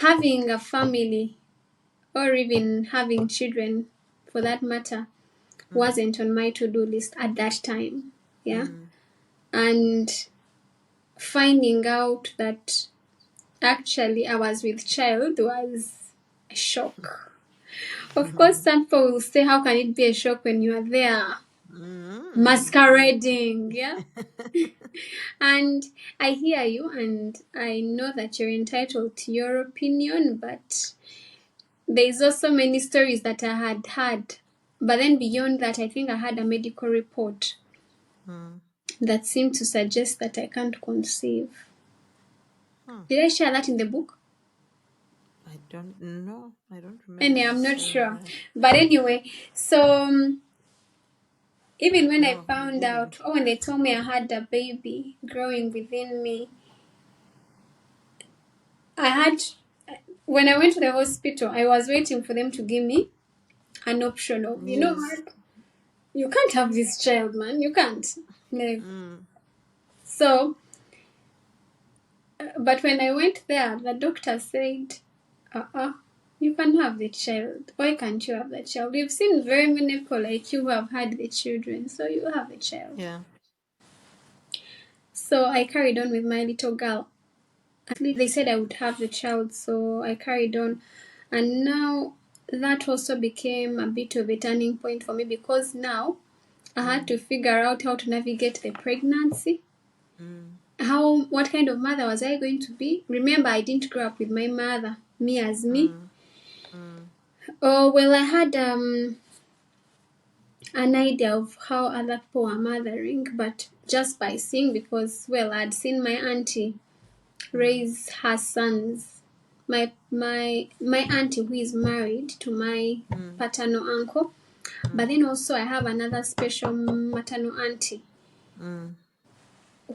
having a family or even having children for that matter wasn't on my to-do list at that time. Yeah. And finding out that actually I was with child was a shock. Of course, some people will say, how can it be a shock when you are there masquerading? Yeah. And I hear you, and I know that you're entitled to your opinion, but there's also many stories that I had had. But then beyond that, I think I had a medical report that seemed to suggest that I can't conceive. Did I share that in the book? I don't know. I don't remember. And I'm not seeing sure. that. But anyway, so even when I No, you found out, didn't. or when they told me I had a baby growing within me, when I went to the hospital, I was waiting for them to give me an option of, you know Yes. what, you can't have this child, man. You can't. Like, Mm. so, but when I went there, the doctor said, you can have the child. Why can't you have the child? We've seen very many people like you who have had the children, so you have the child. Yeah. So I carried on with my little girl. At least they said I would have the child, so I carried on. And now that also became a bit of a turning point for me, because now I had to figure out how to navigate the pregnancy. What kind of mother was I going to be? Remember, I didn't grow up with my mother, me as me. Oh, well, I had an idea of how other people are mothering, but just by seeing, because, well, I'd seen my auntie raise her sons. My auntie who is married to my paternal uncle, but then also I have another special maternal auntie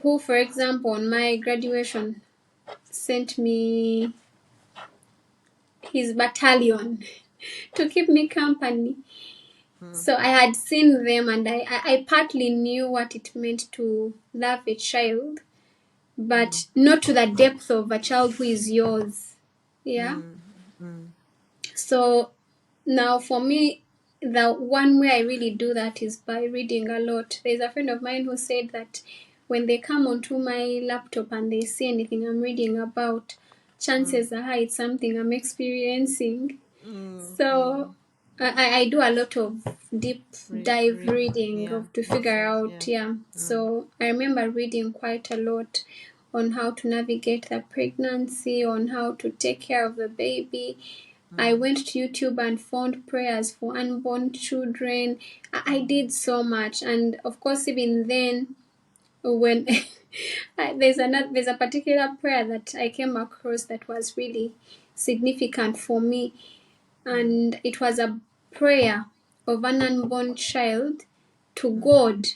who, for example, on my graduation sent me his battalion to keep me company. So I had seen them, and I partly knew what it meant to love a child, but not to the depth of a child who is yours. Yeah. So now for me, the one way I really do that is by reading a lot. There's a friend of mine who said that when they come onto my laptop and they see anything I'm reading about, chances are high it's something I'm experiencing. So I do a lot of deep dive reading to figure out, So I remember reading quite a lot on how to navigate the pregnancy, on how to take care of the baby. I went to YouTube and found prayers for unborn children. I did so much, and of course, even then, when there's a particular prayer that I came across that was really significant for me, and it was a prayer of an unborn child to God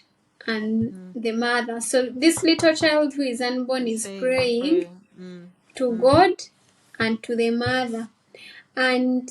and the mother. So this little child who is unborn is praying to God and to the mother. And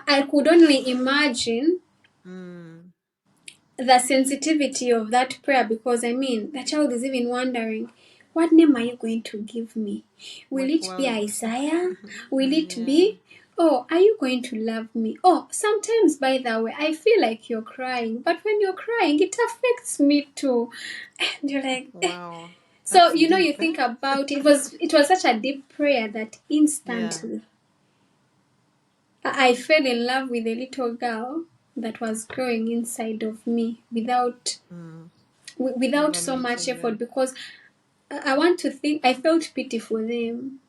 I could only imagine the sensitivity of that prayer, because I mean, the child is even wondering, what name are you going to give me? Will it be Isaiah? Will it be, oh, are you going to love me? Oh, sometimes, by the way, I feel like you're crying, but when you're crying, it affects me too. And you're like, wow. So, you think about it. It was such a deep prayer that instantly I fell in love with a little girl that was growing inside of me without so much effort, because I want to think I felt pity for them.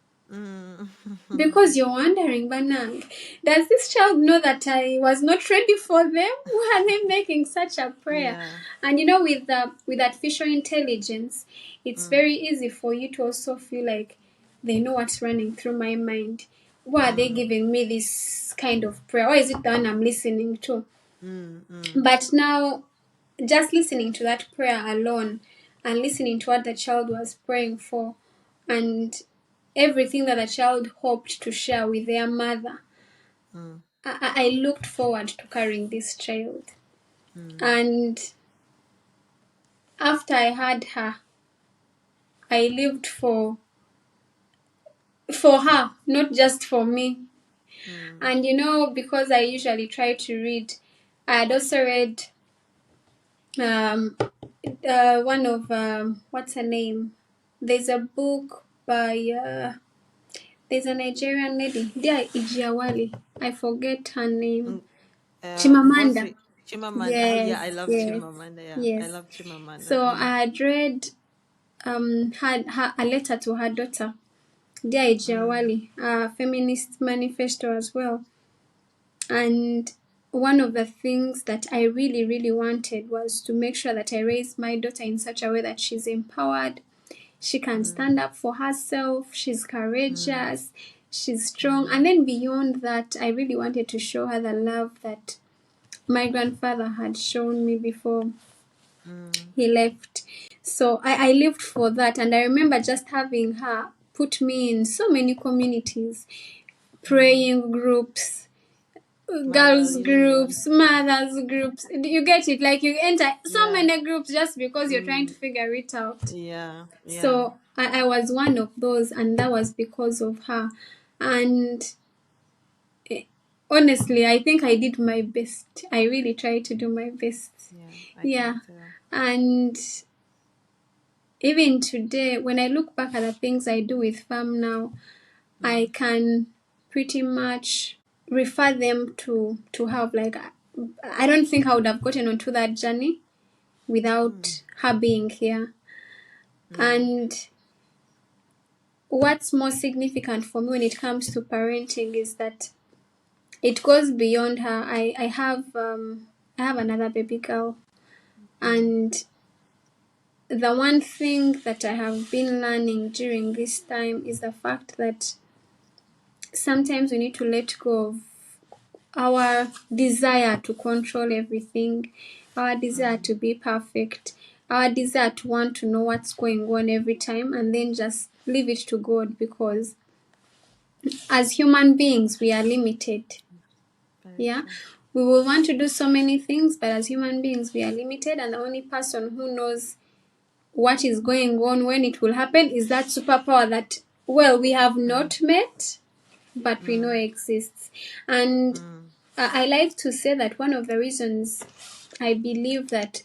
Because you're wondering, Banang, does this child know that I was not ready for them? Why are they making such a prayer? And with artificial intelligence, it's very easy for you to also feel like they know what's running through my mind. Why are they giving me this kind of prayer? Why is it the one I'm listening to? But now, just listening to that prayer alone and listening to what the child was praying for, and everything that the child hoped to share with their mother, I looked forward to carrying this child. And after I had her, I lived for for her, not just for me. Mm. And because I usually try to read, I had also read one of what's her name? There's a book by there's a Nigerian lady, Dia Ijiawali. I forget her name. Mm, Chimamanda. Ngozi Chimamanda. Oh yeah, Yes, I love yes, Chimamanda. Yeah, I yes. love Chimamanda. So Mm. I had read her a letter to her daughter, Dia Mm. Ijiawali, a feminist manifesto as well. And one of the things that I really, really wanted was to make sure that I raised my daughter in such a way that she's empowered, she can Mm. stand up for herself, she's Mm. courageous, she's strong. Mm. And then beyond that, I really wanted to show her the love that my grandfather had shown me before Mm. he left. So I lived for that. And I remember just having her put me in so many communities, Mm. praying groups, Mother girls Union. groups, mothers groups. You get it? Like you enter so Yeah. many groups just because you're trying to Mm. figure it out. Yeah. Yeah. So I was one of those, and that was because of her. And eh, honestly, I think I did my best. I really tried to do my best. Yeah. I Yeah. can tell. And even today, when I look back at the things I do with FAM now, I Mm. can pretty much refer them to have like I don't think I would have gotten onto that journey Mm. without her being here. Mm. And what's more significant for me when it comes to parenting is that it goes beyond her. I have another baby girl, Mm. and the one thing that I have been learning during this time is the fact that sometimes we need to let go of our desire to control everything, our desire Mm. to be perfect, our desire to want to know what's going on every time, and then just leave it to God, because as human beings, we are limited. Very Yeah. true. We will want to do so many things, but as human beings, we are limited, and the only person who knows what is going on, when it will happen, is that superpower that, well, we have Mm. not met, but we know Mm. exists. And Mm. I like to say that one of the reasons I believe that